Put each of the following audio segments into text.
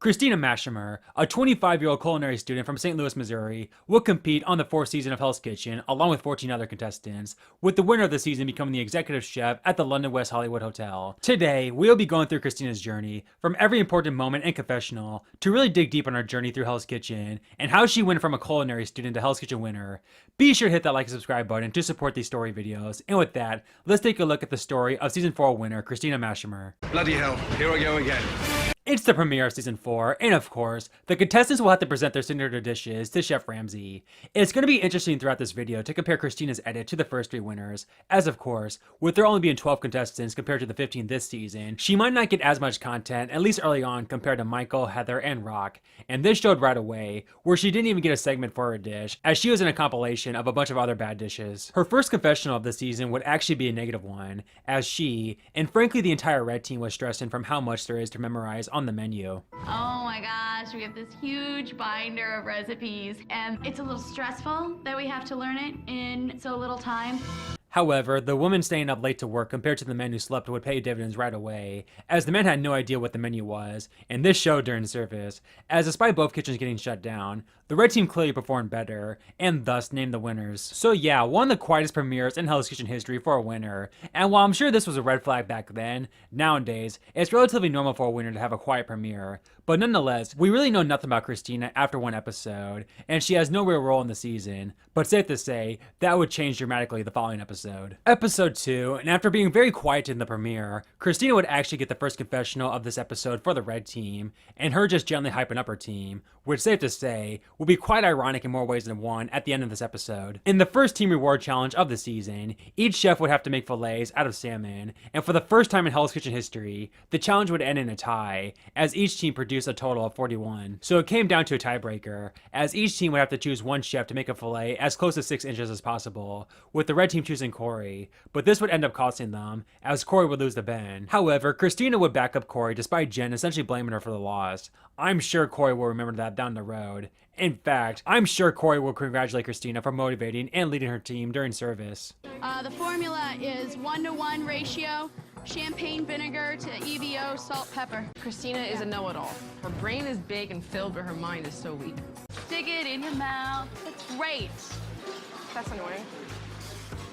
Christina Machamer, a 25-year-old culinary student from St. Louis, Missouri, will compete on the 4th season of Hell's Kitchen along with 14 other contestants, with the winner of the season becoming the executive chef at the London West Hollywood Hotel. Today, we'll be going through Christina's journey, from every important moment and confessional, to really dig deep on her journey through Hell's Kitchen, and how she went from a culinary student to Hell's Kitchen winner. Be sure to hit that like and subscribe button to support these story videos, and with that, let's take a look at the story of Season 4 winner, Christina Machamer. Bloody hell, here I go again. It's the premiere of Season 4, and of course, the contestants will have to present their signature dishes to Chef Ramsay. It's going to be interesting throughout this video to compare Christina's edit to the first 3 winners, as of course, with there only being 12 contestants compared to the 15 this season, she might not get as much content, at least early on, compared to Michael, Heather, and Rock, and this showed right away, where she didn't even get a segment for her dish, as she was in a compilation of a bunch of other bad dishes. Her first confessional of the season would actually be a negative one, as she, and frankly the entire red team, was stressing from how much there is to memorize on the menu. Oh my gosh, we have this huge binder of recipes, and it's a little stressful that we have to learn it in so little time. However, the woman staying up late to work compared to the men who slept would pay dividends right away, as the men had no idea what the menu was, and this showed during service, as despite both kitchens getting shut down, the red team clearly performed better, and thus named the winners. So yeah, one of the quietest premieres in Hell's Kitchen history for a winner, and while I'm sure this was a red flag back then, nowadays, it's relatively normal for a winner to have a quiet premiere, but nonetheless, we really know nothing about Christina after one episode, and she has no real role in the season, but safe to say, that would change dramatically the following episode. Episode 2, and after being very quiet in the premiere, Christina would actually get the first confessional of this episode for the red team, and her just gently hyping up her team, which safe to say, will be quite ironic in more ways than one at the end of this episode. In the first team reward challenge of the season, each chef would have to make fillets out of salmon, and for the first time in Hell's Kitchen history, the challenge would end in a tie, as each team produced a total of 41. So it came down to a tiebreaker, as each team would have to choose one chef to make a fillet as close to 6 inches as possible, with the red team choosing Corey, but this would end up costing them, as Corey would lose to Ben. However, Christina would back up Corey despite Jen essentially blaming her for the loss. I'm sure Corey will remember that down the road. In fact, I'm sure Corey will congratulate Christina for motivating and leading her team during service. The formula is 1-to-1 ratio, champagne vinegar to EVO, salt, pepper. Christina is a know-it-all. Her brain is big and filled, but her mind is so weak. Stick it in your mouth. That's great. That's annoying.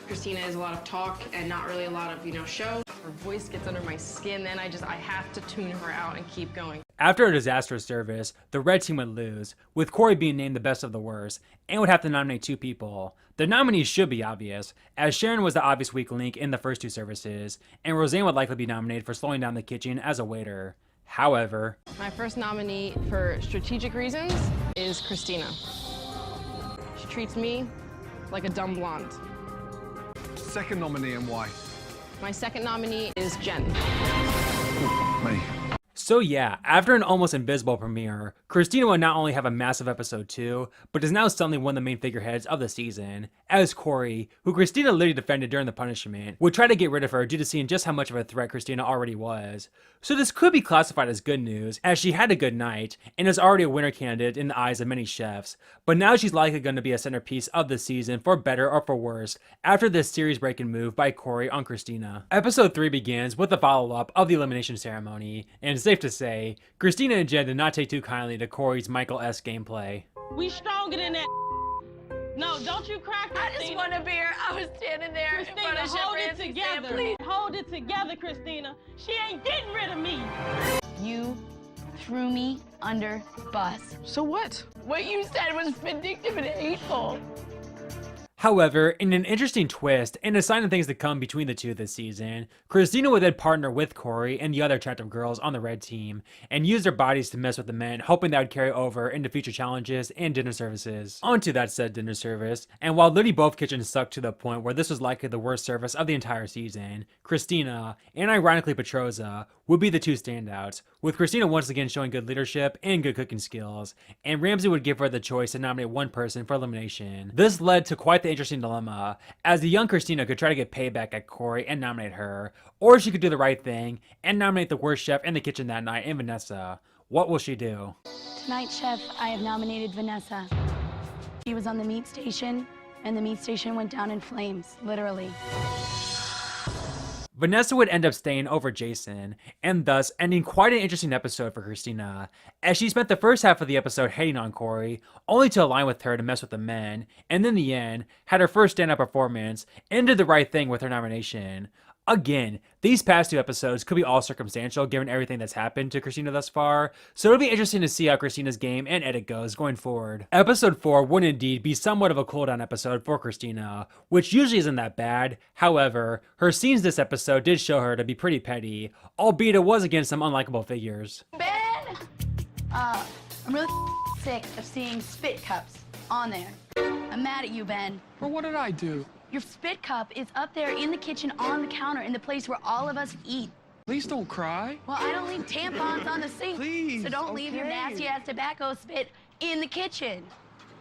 Christina is a lot of talk and not really a lot of, show. Her voice gets under my skin, then I have to tune her out and keep going. After a disastrous service, the red team would lose, with Corey being named the best of the worst, and would have to nominate 2 people. The nominees should be obvious, as Sharon was the obvious weak link in the first 2 services, and Roseanne would likely be nominated for slowing down the kitchen as a waiter. However, my first nominee for strategic reasons is Christina. She treats me like a dumb blonde. Second nominee and why? My second nominee is Jen. Me. so yeah, after an almost invisible premiere, Christina would not only have a massive episode 2, but is now suddenly one of the main figureheads of the season, as Corey, who Christina literally defended during the punishment, would try to get rid of her due to seeing just how much of a threat Christina already was. So this could be classified as good news, as she had a good night, and is already a winner candidate in the eyes of many chefs, but now she's likely going to be a centerpiece of the season for better or for worse, after this series-breaking move by Corey on Christina. Episode 3 begins with a follow-up of the elimination ceremony, and it's safe to say, Christina and Jen did not take too kindly to Corey's Michael-esque gameplay. We stronger than that. No, don't you cry, Christina. I just want a beer. I was standing there in front Christina, of Chef hold it Ramsay together. saying, please. Hold it together, Christina. She ain't getting rid of me. You threw me under the bus. So what? What you said was vindictive and hateful. However, in an interesting twist, and a sign of things to come between the two this season, Christina would then partner with Corey and the other attractive girls on the red team, and use their bodies to mess with the men, hoping that would carry over into future challenges and dinner services. Onto that said dinner service, and while literally both kitchens sucked to the point where this was likely the worst service of the entire season, Christina, and ironically Petroza, would be the 2 standouts, with Christina once again showing good leadership and good cooking skills, and Ramsay would give her the choice to nominate one person for elimination. This led to quite the interesting dilemma, as the young Christina could try to get payback at Corey and nominate her, or she could do the right thing and nominate the worst chef in the kitchen that night in Vanessa. What will she do? Tonight, Chef, I have nominated Vanessa. She was on the meat station, and the meat station went down in flames, literally. Vanessa would end up staying over Jason, and thus ending quite an interesting episode for Christina, as she spent the first half of the episode hating on Corey, only to align with her to mess with the men, and in the end, had her first stand-up performance, and did the right thing with her nomination. Again, these past 2 episodes could be all circumstantial given everything that's happened to Christina thus far, so it'll be interesting to see how Christina's game and edit goes going forward. Episode 4 would indeed be somewhat of a cooldown episode for Christina, which usually isn't that bad. However, her scenes this episode did show her to be pretty petty, albeit it was against some unlikable figures. Ben! I'm really sick of seeing spit cups on there. I'm mad at you, Ben. Well, what did I do? Your spit cup is up there in the kitchen on the counter in the place where all of us eat. Please don't cry. Well, I don't leave tampons on the sink. Please, so don't leave your okay. nasty-ass tobacco spit in the kitchen.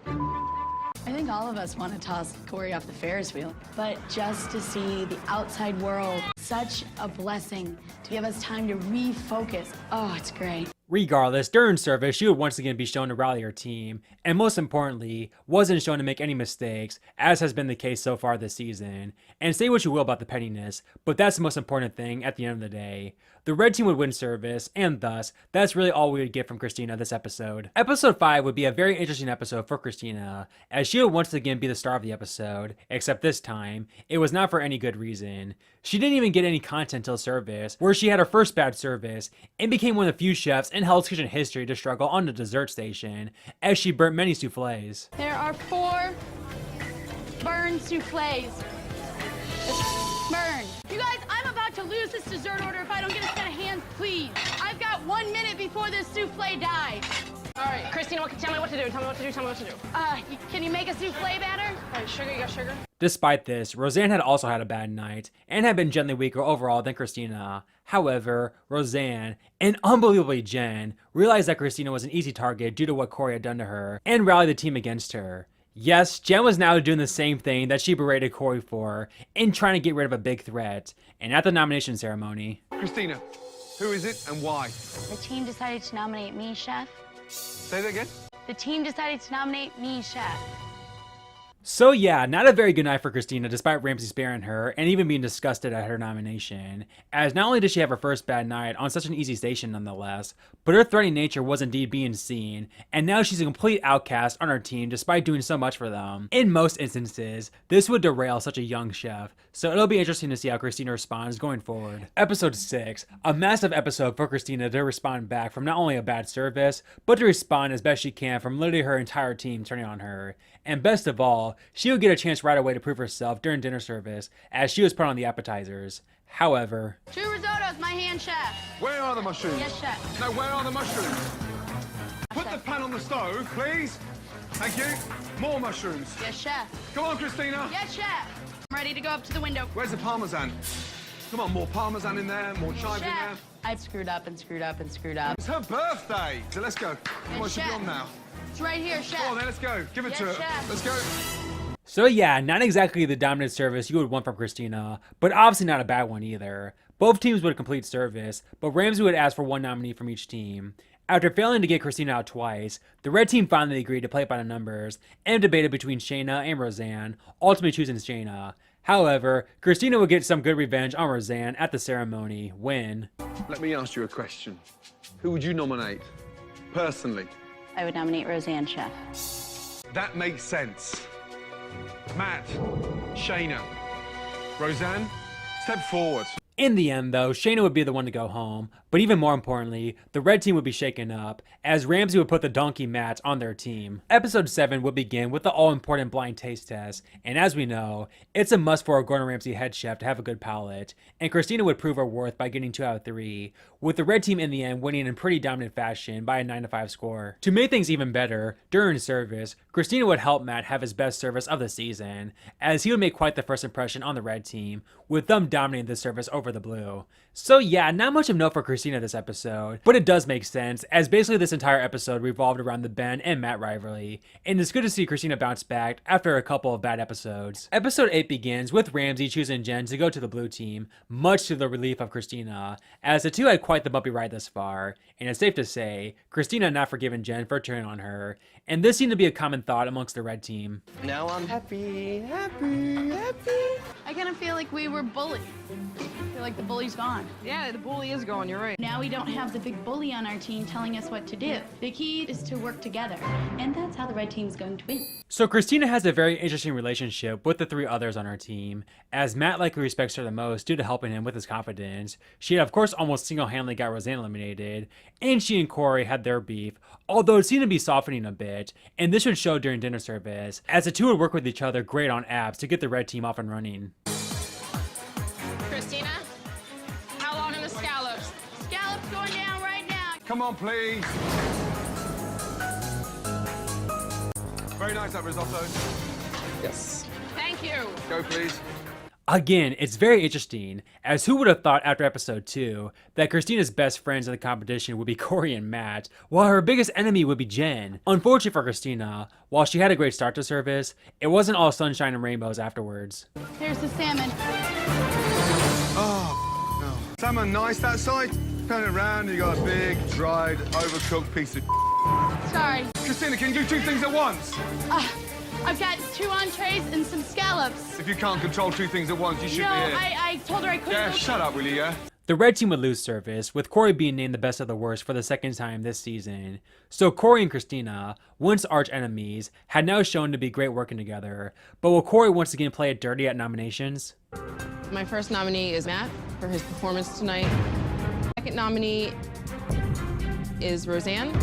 I think all of us want to toss Corey off the Ferris wheel, but just to see the outside world, such a blessing to give us time to refocus. Oh, it's great. Regardless, during service, she would once again be shown to rally her team, and most importantly, wasn't shown to make any mistakes, as has been the case so far this season. And say what you will about the pettiness, but that's the most important thing at the end of the day. The red team would win service, and thus, that's really all we would get from Christina this episode. Episode 5 would be a very interesting episode for Christina, as she would once again be the star of the episode, except this time, it was not for any good reason. She didn't even get any content till service, where she had her first bad service, and became one of the few chefs in Hell's Kitchen history to struggle on the dessert station, as she burnt many souffles. There are 4 burned souffles. Burned. You guys, I'm about to lose this dessert order if I don't get a set of hands, please. I've got 1 minute before this souffle dies. All right, Christina, tell me what to do. Tell me what to do. Tell me what to do. Can you make a souffle batter? All right, sugar, you got sugar? Despite this, Roseanne had also had a bad night, and had been gently weaker overall than Christina. However, Roseanne, and unbelievably Jen, realized that Christina was an easy target due to what Corey had done to her, and rallied the team against her. Yes, Jen was now doing the same thing that she berated Corey for, in trying to get rid of a big threat. And at the nomination ceremony, Christina, who is it and why? The team decided to nominate me, Chef. Say that again? The team decided to nominate me, Chef. So yeah, not a very good night for Christina despite Ramsay sparing her and even being disgusted at her nomination, as not only did she have her first bad night on such an easy station nonetheless, but her threatening nature was indeed being seen, and now she's a complete outcast on her team despite doing so much for them. In most instances, this would derail such a young chef, so it'll be interesting to see how Christina responds going forward. Episode 6, a massive episode for Christina to respond back from not only a bad service, but to respond as best she can from literally her entire team turning on her. And best of all, she would get a chance right away to prove herself during dinner service, as she was put on the appetizers. However, 2 risottos, my hand, Chef. Where are the mushrooms? Yes, Chef. No, where are the mushrooms? Put the pan on the stove, please. Thank you. More mushrooms. Yes, Chef. Come on, Christina. Yes, Chef. I'm ready to go up to the window. Where's the parmesan? Come on, more parmesan in there, more chive in there. Chef. I've screwed up and screwed up and screwed up. It's her birthday, so let's go. Come on, she'll be Chef. on now. It's right here, Chef. Come on, then, let's go. Give it Yes, to her. Chef. Let's go. so yeah, not exactly the dominant service you would want from Christina, but obviously not a bad one either. Both teams would complete service, but Ramsay would ask for 1 nominee from each team. After failing to get Christina out twice, the red team finally agreed to play it by the numbers, and debated between Shayna and Roseanne, ultimately choosing Shayna. However, Christina would get some good revenge on Roseanne at the ceremony when... Let me ask you a question. Who would you nominate? Personally. I would nominate Roseanne, Chef. That makes sense. Matt, Shayna, Roseanne, step forward. In the end though, Shayna would be the one to go home, but even more importantly, the red team would be shaken up, as Ramsay would put the donkey mats on their team. Episode 7 would begin with the all-important blind taste test, and as we know, it's a must for a Gordon Ramsay head chef to have a good palate, and Christina would prove her worth by getting 2 out of 3, with the red team in the end winning in pretty dominant fashion by a 9-5 score. To make things even better, during service, Christina would help Matt have his best service of the season, as he would make quite the first impression on the red team, with them dominating the service over the blue. So yeah, not much of note for Christina this episode, but it does make sense, as basically this entire episode revolved around the Ben and Matt rivalry, and it's good to see Christina bounce back after a couple of bad episodes. Episode 8 begins with Ramsay choosing Jen to go to the blue team, much to the relief of Christina, as the two had quite the bumpy ride thus far, and it's safe to say, Christina had not forgiven Jen for turning on her, and this seemed to be a common thought amongst the red team. Now I'm happy. I kind of feel like we were bullied. I feel like the bully's gone. Yeah, the bully is gone, you're right. Now we don't have the big bully on our team telling us what to do. The key is to work together, and that's how the red team's going to win. So Christina has a very interesting relationship with the three others on her team, as Matt likely respects her the most due to helping him with his confidence. She had of course almost single-handedly got Roseanne eliminated, and she and Corey had their beef, although it seemed to be softening a bit, and this would show during dinner service, as the two would work with each other great on apps to get the red team off and running. Christina, how long are the scallops? Scallops going down right now. Come on, please. Very nice, that risotto. Yes. Thank you. Go, please. Again, it's very interesting, as who would have thought after episode 2 that Christina's best friends in the competition would be Corey and Matt, while her biggest enemy would be Jen. Unfortunately for Christina, while she had a great start to service, it wasn't all sunshine and rainbows afterwards. Here's the salmon. Oh, no. Salmon nice that side. Turn it around, you got a big, dried, overcooked piece of Sorry. Christina, can you do two things at once? I've got 2 entrees and some scallops. If you can't control two things at once, you should No, be here. I told her I couldn't. Yeah, shut up, will you, yeah? The red team would lose service, with Corey being named the best of the worst for the second time this season. So Corey and Christina, once arch enemies, had now shown to be great working together. But will Corey once again play it dirty at nominations? My first nominee is Matt for his performance tonight. Second nominee is Roseanne.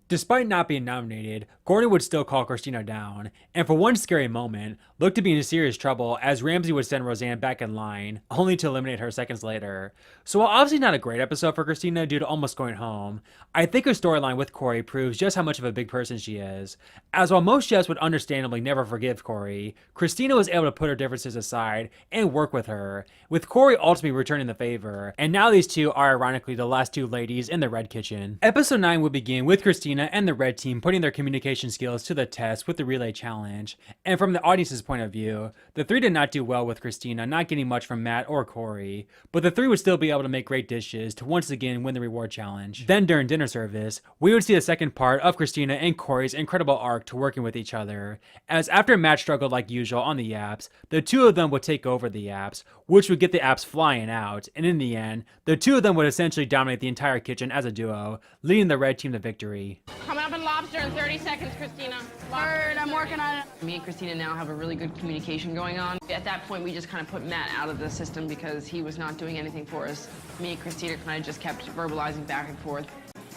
Despite not being nominated, Gordon would still call Christina down, and for one scary moment, looked to be in serious trouble as Ramsey would send Roseanne back in line, only to eliminate her seconds later. So while obviously not a great episode for Christina due to almost going home, I think her storyline with Corey proves just how much of a big person she is. As while most chefs would understandably never forgive Corey, Christina was able to put her differences aside and work with her, with Corey ultimately returning the favor, and now these two are ironically the last 2 ladies in the Red Kitchen. Episode 9 would begin with Christina and the Red Team putting their communication skills to the test with the relay challenge, and from the audience's point of view, the 3 did not do well with Christina not getting much from Matt or Corey, but the 3 would still be able to make great dishes to once again win the reward challenge. Then during dinner service, we would see the second part of Christina and Corey's incredible arc to working with each other, as after Matt struggled like usual on the apps, the 2 of them would take over the apps, which would get the apps flying out, and in the end, the 2 of them would essentially dominate the entire kitchen as a duo, leading the Red Team to victory. Coming up in lobster in 30 seconds, Christina. Bird, I'm working on it. Me and Christina now have a really good communication going on. At that point, we just kind of put Matt out of the system because he was not doing anything for us. Me and Christina kind of just kept verbalizing back and forth.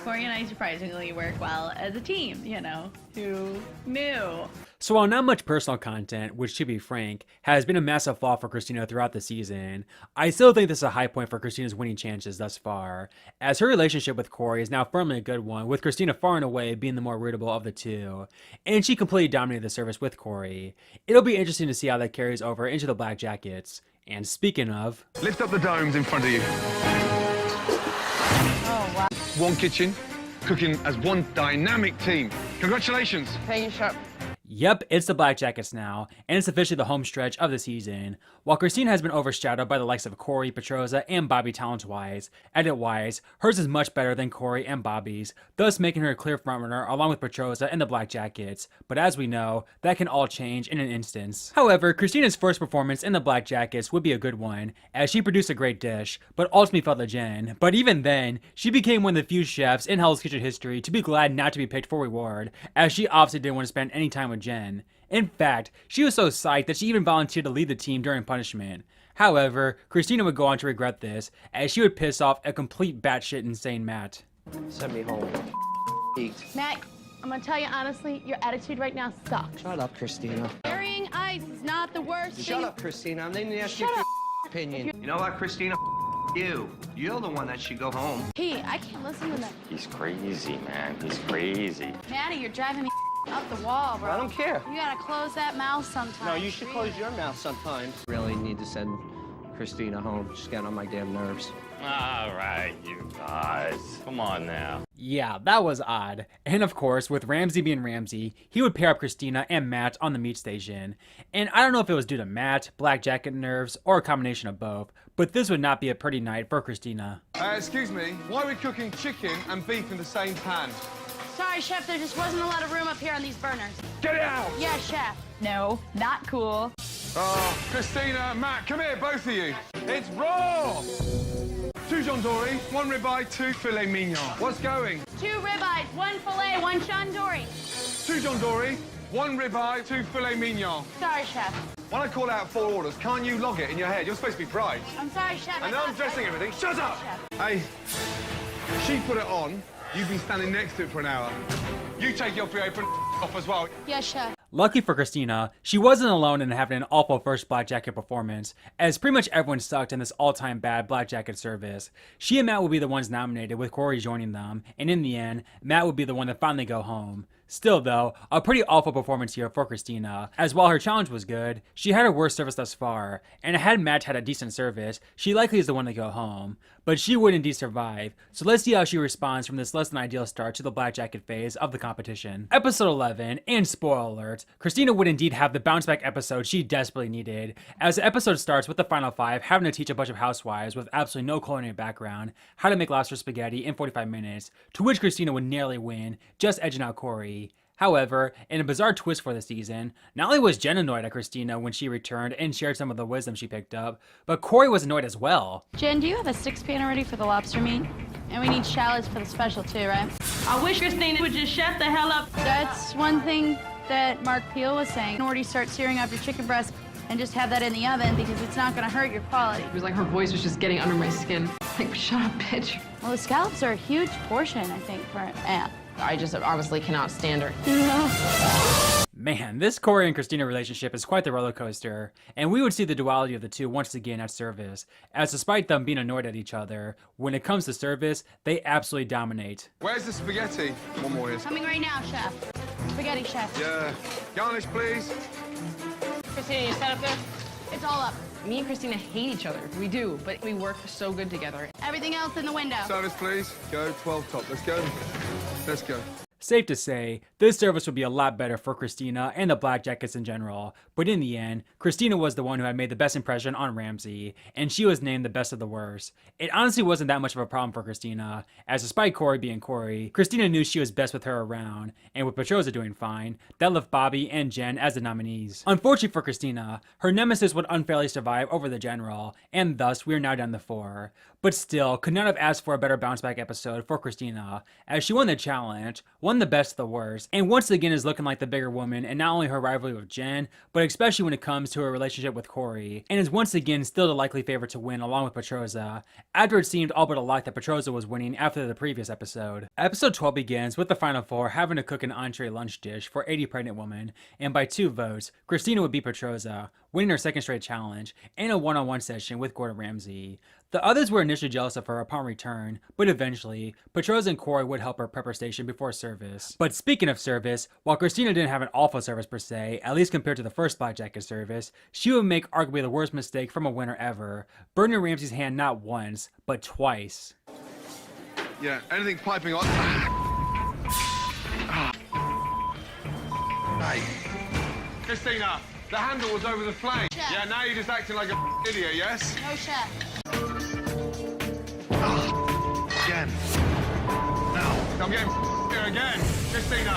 Corey and I surprisingly work well as a team, you know. Who knew? So while not much personal content, which to be frank, has been a massive flaw for Christina throughout the season, I still think this is a high point for Christina's winning chances thus far, as her relationship with Corey is now firmly a good one, with Christina far and away being the more rootable of the 2, and she completely dominated the service with Corey. It'll be interesting to see how that carries over into the Black Jackets. And speaking of... Lift up the domes in front of you. Oh, wow. One kitchen, cooking as one dynamic team. Congratulations. Thank you, Shep. Yep, it's the Black Jackets now, and it's officially the home stretch of the season. While Christina has been overshadowed by the likes of Corey, Petroza, and Bobby talent-wise, edit-wise, hers is much better than Corey and Bobby's, thus making her a clear frontrunner along with Petroza and the Black Jackets. But as we know, that can all change in an instance. However, Christina's first performance in the Black Jackets would be a good one, as she produced a great dish, but ultimately fell to Jen. But even then, she became one of the few chefs in Hell's Kitchen history to be glad not to be picked for reward, as she obviously didn't want to spend any time with Jen. In fact, she was so psyched that she even volunteered to lead the team during punishment. However, Christina would go on to regret this, as she would piss off a complete batshit insane Matt. Send me home. Eat. Matt, I'm gonna tell you honestly, your attitude right now sucks. Shut up, Christina. Carrying ice is not the worst thing. Shut up, Christina. I'm not even asking Shut your up. opinion. You know what, Christina? You. You're the one that should go home. Hey, I can't listen to that. He's crazy, man. He's crazy. Maddie, you're driving me up the wall, bro. I don't care. You gotta close that mouth sometimes. No, you should close your mouth sometimes. Really need to send Christina home. She's getting on my damn nerves. All right, you guys. Come on now. Yeah, that was odd. And of course, with Ramsey being Ramsey, he would pair up Christina and Matt on the meat station. And I don't know if it was due to Matt, Black Jacket nerves, or a combination of both, but this would not be a pretty night for Christina. Excuse me, why are we cooking chicken and beef in the same pan? Sorry, Chef, there just wasn't a lot of room up here on these burners. Get it out! Yeah, Chef. No, not cool. Oh, Christina, Matt, come here, both of you. It's raw. 2 John Dory, 1 ribeye, 2 filet mignon. What's going? 2 ribeyes, 1 filet, 1 Chandori. 2 John Dory, 1 ribeye, 2 filet mignon. Sorry, chef. When I call out 4 orders, can't you log it in your head? You're supposed to be bright. I'm sorry, chef. I know I'm dressing everything. Shut up! Hey, she put it on. You've been standing next to it for an hour. You take your free apron off as well. Yes, chef. Lucky for Christina, she wasn't alone in having an awful first Black Jacket performance, as pretty much everyone sucked in this all-time bad Black Jacket service. She and Matt would be the ones nominated, with Corey joining them, and in the end, Matt would be the one to finally go home. Still though, a pretty awful performance here for Christina, as while her challenge was good, she had her worst service thus far, and had Matt had a decent service, she likely is the one to go home. But she would indeed survive, so let's see how she responds from this less than ideal start to the Black Jacket phase of the competition. Episode 11, and spoiler alert, Christina would indeed have the bounce back episode she desperately needed, as the episode starts with the final 5 having to teach a bunch of housewives with absolutely no culinary background how to make lobster spaghetti in 45 minutes, to which Christina would narrowly win, just edging out Corey. However, in a bizarre twist for the season, not only was Jen annoyed at Christina when she returned and shared some of the wisdom she picked up, but Corey was annoyed as well. Jen, do you have a 6-pan already for the lobster meat? And we need shallots for the special too, right? I wish Christina would just shut the hell up. That's one thing that Mark Peel was saying. Already start searing up your chicken breast and just have that in the oven because it's not gonna hurt your quality. It was like her voice was just getting under my skin. Like, shut up, bitch. Well, the scallops are a huge portion, I think, for an app. I just honestly cannot stand her. Man, this Corey and Christina relationship is quite the roller coaster, and we would see the duality of the two once again at service, as despite them being annoyed at each other, when it comes to service, they absolutely dominate. Where's the spaghetti? One more is. Coming right now, chef. Spaghetti chef. Yeah. Garnish, please. Christina, you set up there? It's all up. Me and Christina hate each other. We do, but we work so good together. Everything else in the window. Service, please. Go, 12 top. Let's go. Let's go. Safe to say, this service would be a lot better for Christina and the Black Jackets in general, but in the end, Christina was the one who had made the best impression on Ramsey, and she was named the best of the worst. It honestly wasn't that much of a problem for Christina, as despite Corey being Corey, Christina knew she was best with her around, and with Petroza doing fine, that left Bobby and Jen as the nominees. Unfortunately for Christina, her nemesis would unfairly survive over the general, and thus we are now down to 4. But still, could not have asked for a better bounce back episode for Christina, as she won the challenge, won the best of the worst, and once again is looking like the bigger woman in not only her rivalry with Jen, but especially when it comes to her relationship with Corey, and is once again still the likely favorite to win along with Petroza, after it seemed all but a lock that Petroza was winning after the previous episode. Episode 12 begins with the final 4 having to cook an entree lunch dish for 80 pregnant women, and by 2 votes, Christina would beat Petroza, winning her second straight challenge, and a one-on-one session with Gordon Ramsay. The others were initially jealous of her upon return, but eventually, Petroza and Corey would help her prep her station before service. But speaking of service, while Christina didn't have an awful service per se, at least compared to the first Black Jacket service, she would make arguably the worst mistake from a winner ever, burning Ramsay's hand not once, but twice. Yeah, anything piping on. Hey. Christina, the handle was over the flame. Chef. Yeah, now you're just acting like a idiot, yes? No, chef. Again. No. I'm getting here again. Christina,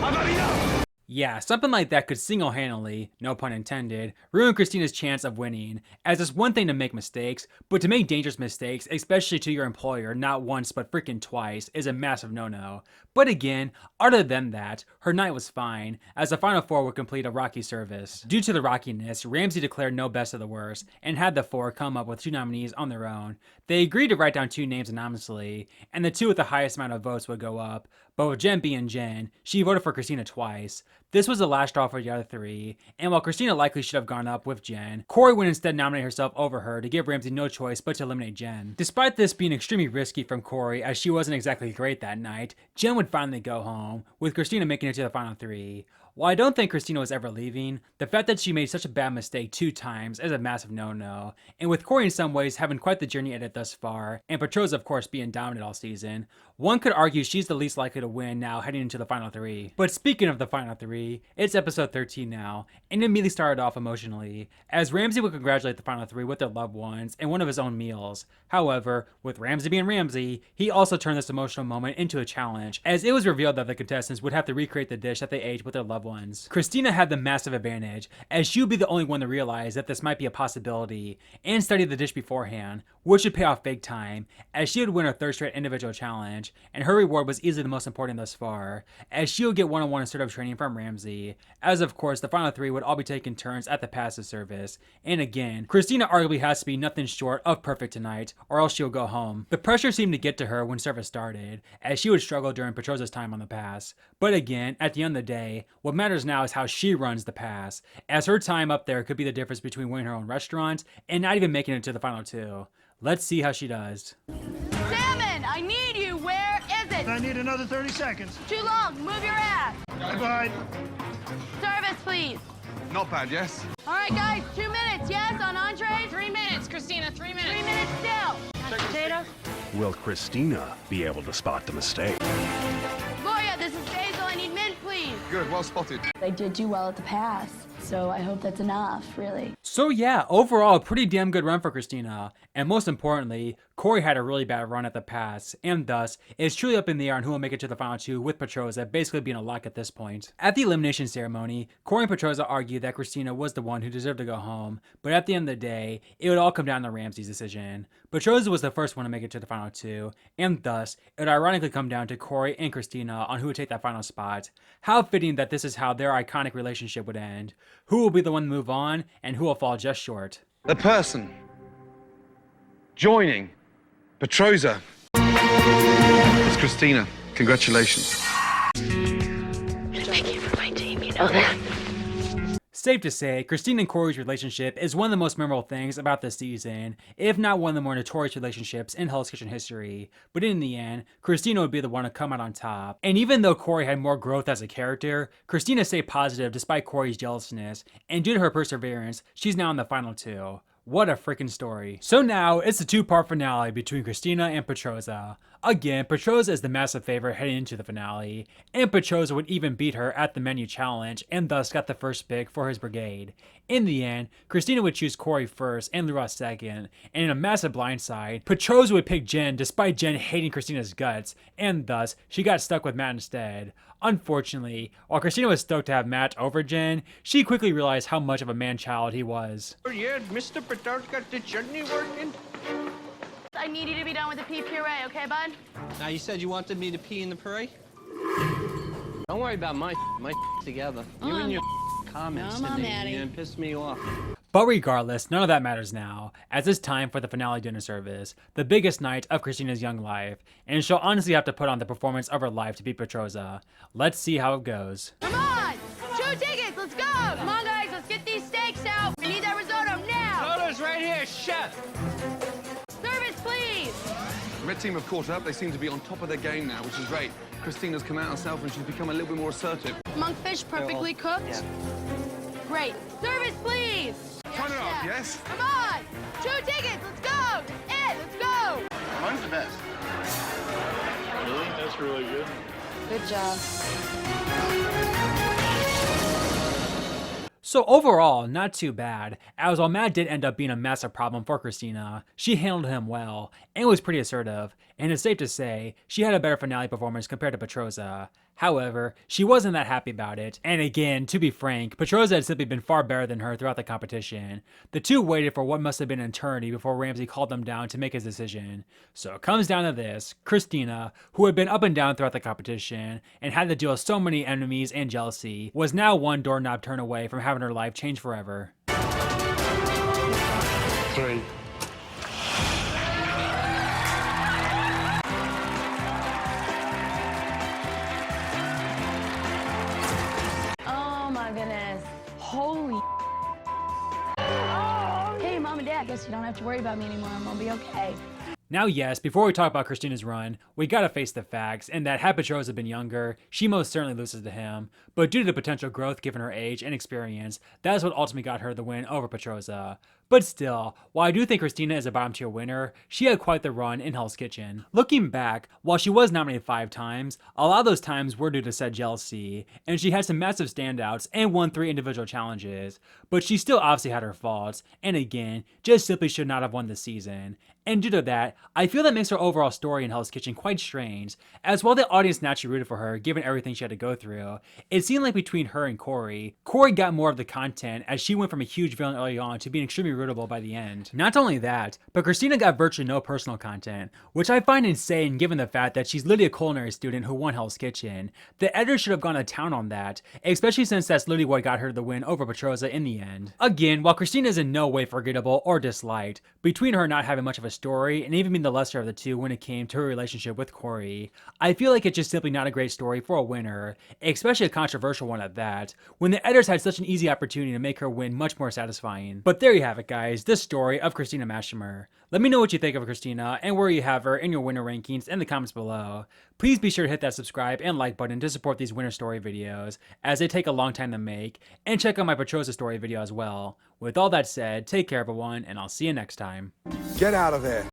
I've had enough. Yeah, something like that could single-handedly, no pun intended, ruin Christina's chance of winning, as it's one thing to make mistakes, but to make dangerous mistakes, especially to your employer, not once but freaking twice, is a massive no-no. But again, other than that, her night was fine, as the final 4 would complete a rocky service. Due to the rockiness, Ramsay declared no best of the worst, and had the 4 come up with 2 nominees on their own. They agreed to write down 2 names anonymously, and the 2 with the highest amount of votes would go up, but with Jen being Jen, she voted for Christina twice. This was the last straw for the other 3, and while Christina likely should have gone up with Jen, Corey would instead nominate herself over her to give Ramsay no choice but to eliminate Jen. Despite this being extremely risky from Corey, as she wasn't exactly great that night, Jen would finally go home, with Christina making it to the final 3. While I don't think Christina was ever leaving, the fact that she made such a bad mistake 2 times is a massive no-no, and with Corey in some ways having quite the journey edit thus far, and Petroza of course being dominant all season, one could argue she's the least likely to win now heading into the final 3. But speaking of the final 3, it's episode 13 now, and it immediately started off emotionally, as Ramsay would congratulate the final 3 with their loved ones and one of his own meals. However, with Ramsay being Ramsay, he also turned this emotional moment into a challenge, as it was revealed that the contestants would have to recreate the dish that they ate with their loved loved ones. Christina had the massive advantage, as she would be the only one to realize that this might be a possibility and study the dish beforehand, which would pay off big time, as she would win her third straight individual challenge, and her reward was easily the most important thus far, as she would get one-on-one assertive training from Ramsay, as of course the final three would all be taking turns at the passive service. And again, Christina arguably has to be nothing short of perfect tonight, or else she'll go home. The pressure seemed to get to her when service started, as she would struggle during Petroza's time on the pass. But again, at the end of the day, what matters now is how she runs the pass, as her time up there could be the difference between winning her own restaurant and not even making it to the final two. Let's see how she does. Salmon, I need you. Where is it? I need another 30 seconds. Too long. Move your ass. Bye-bye. Service, please. Not bad, yes? All right, guys, 2 minutes, yes, on entrees? 3 minutes, Christina, 3 minutes. 3 minutes still. Mashed potatoes? Will Christina be able to spot the mistake? Gloria, this is Basil. I need mint, please. Good, well spotted. I did do well at the pass, so I hope that's enough, really. So yeah, overall a pretty damn good run for Christina, and most importantly, Corey had a really bad run at the pass, and thus, it's truly up in the air on who will make it to the final two, with Petroza basically being a lock at this point. At the elimination ceremony, Corey and Petroza argued that Christina was the one who deserved to go home, but at the end of the day, it would all come down to Ramsay's decision. Petroza was the first one to make it to the final two, and thus, it would ironically come down to Corey and Christina on who would take that final spot. How fitting that this is how their iconic relationship would end. Who will be the one to move on, and who will fall just short. The person joining Petroza is Christina. Congratulations. Thank you for my team, you know that. Safe to say, Christina and Corey's relationship is one of the most memorable things about this season, if not one of the more notorious relationships in Hell's Kitchen history. But in the end, Christina would be the one to come out on top. And even though Corey had more growth as a character, Christina stayed positive despite Corey's jealousness, and due to her perseverance, she's now in the final two. What a freaking story. So now, it's the two-part finale between Christina and Petroza. Again, Petroza is the massive favorite heading into the finale, and Petroza would even beat her at the menu challenge and thus got the first pick for his brigade. In the end, Christina would choose Corey first and Leroy second, and in a massive blindside, Petroza would pick Jen despite Jen hating Christina's guts, and thus, she got stuck with Matt instead. Unfortunately, while Christina was stoked to have Matt over Jen, she quickly realized how much of a man-child he was. Oh yeah, Mr. Petard's got the chutney working. I need you to be done with the pea puree, okay, bud? Now you said you wanted me to pee in the puree? Don't worry about my together. You and your comments today, you pissed me off. But regardless, none of that matters now, as it's time for the finale dinner service, the biggest night of Christina's young life, and she'll honestly have to put on the performance of her life to beat Petroza. Let's see how it goes. Come on! 2 tickets, let's go! Come on, guys, let's get these steaks out. We need that risotto now! Soda's right here, chef! Service, please! The red team have caught up. They seem to be on top of their game now, which is great. Christina's come out herself and she's become a little bit more assertive. Monkfish perfectly cooked? Yeah. Great. Service, please! Turn it up, yes? Come on! 2 tickets, let's go! That's it, let's go! Mine's the best. Really? That's really good. Good job. So overall, not too bad, as while Matt did end up being a massive problem for Christina, she handled him well, and was pretty assertive, and it's safe to say, she had a better finale performance compared to Petroza. However, she wasn't that happy about it, and again, to be frank, Petroza had simply been far better than her throughout the competition. The two waited for what must have been an eternity before Ramsay called them down to make his decision. So it comes down to this: Christina, who had been up and down throughout the competition, and had to deal with so many enemies and jealousy, was now one doorknob turn away from having her life change forever. 3. Oh my goodness. Holy. Hey, Mom and Dad, I guess you don't have to worry about me anymore. I'm gonna be okay. Now yes, before we talk about Christina's run, we gotta face the facts, and that had Petroza been younger, she most certainly loses to him, but due to the potential growth given her age and experience, that is what ultimately got her the win over Petroza. But still, while I do think Christina is a bottom tier winner, she had quite the run in Hell's Kitchen. Looking back, while she was nominated 5 times, a lot of those times were due to said jealousy, and she had some massive standouts and won 3 individual challenges, but she still obviously had her faults, and again, just simply should not have won the season. And due to that, I feel that makes her overall story in Hell's Kitchen quite strange, as while the audience naturally rooted for her given everything she had to go through, it seemed like between her and Corey got more of the content as she went from a huge villain early on to being extremely rootable by the end. Not only that, but Christina got virtually no personal content, which I find insane given the fact that she's literally a culinary student who won Hell's Kitchen. The editor should have gone to town on that, especially since that's literally what got her the win over Petroza in the end. Again, while Christina is in no way forgettable or disliked, between her not having much of a story and even being the lesser of the two when it came to her relationship with Corey, I feel like it's just simply not a great story for a winner, especially a controversial one at that, when the editors had such an easy opportunity to make her win much more satisfying. But there you have it, guys, this story of Christina Machamer. Let me know what you think of Christina and where you have her in your winner rankings in the comments below. Please be sure to hit that subscribe and like button to support these winner story videos, as they take a long time to make, and check out my Petroza story video as well. With all that said, take care everyone, and I'll see you next time. Get out of there.